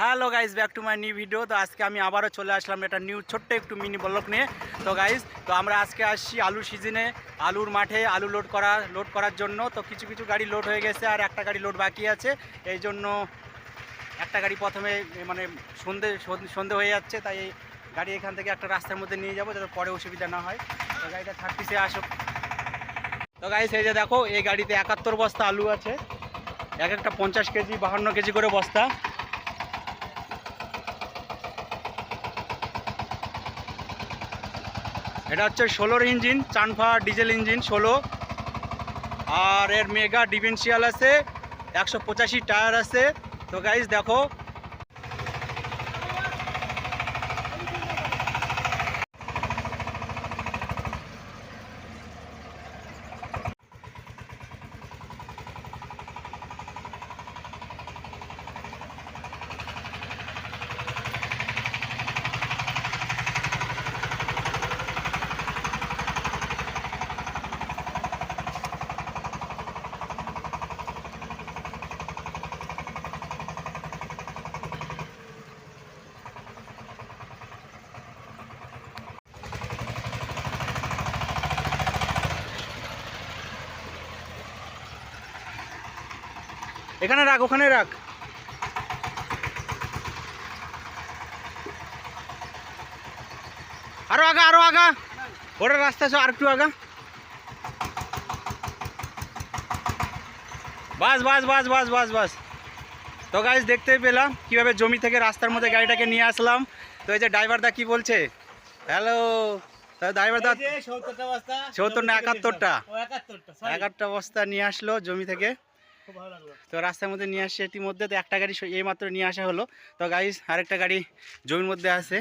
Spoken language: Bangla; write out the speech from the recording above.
Hello guys, back to my new video. তো আজকে আমি আবারও চলে আসলাম একটা নিউ ছোট্ট একটু মিনি ব্লগ নিয়ে। তো গাইজ, তো আমরা আজকে আসছি আলুর সিজনে, আলুর মাঠে আলু লোড করার জন্য। তো কিছু কিছু গাড়ি লোড হয়ে গেছে আর একটা গাড়ি লোড বাকি আছে। এই জন্য একটা গাড়ি প্রথমে মানে সন্ধে হয়ে যাচ্ছে, তাই এই গাড়ি এখান থেকে একটা রাস্তার মধ্যে নিয়ে যাবো যাতে পরে অসুবিধা না হয়। তো গাড়িটা 30-এ আসুক। তো গাইজ, এই যে দেখো, এই গাড়িতে 71 বস্তা আলু আছে, এক একটা 50 কেজি 52 কেজি করে বস্তা। এটা হচ্ছে 16 ইঞ্জিন চানফা ডিজেল ইঞ্জিন 16, আর এর মেগা ডিফেন্সিয়াল আছে, 185 টায়ার আছে। তো গাইজ দেখো, এখানে রাখ, ওখানে রাখ। আরো আগা, আরো আগা, ওটা রাস্তা আছে, আর একটু আগা। বাস বাস বাস বাস বাস বাস। তো গাইজ দেখতেই পেলাম কিভাবে জমি থেকে রাস্তার মধ্যে গাড়িটাকে নিয়ে আসলাম। তো এই যে ড্রাইভার দা কি বলছে, হ্যালো ড্রাইভার দা, 70 না 71টা, 71টা বস্তা নিয়ে আসলো জমি থেকে। তো রাস্তার মধ্যে নিয়ে আসছে ইতিমধ্যে। তো একটা গাড়ি এই মাত্র নিয়ে আসা হলো। তো গাইজ আরেকটা গাড়ি জমির মধ্যে আছে।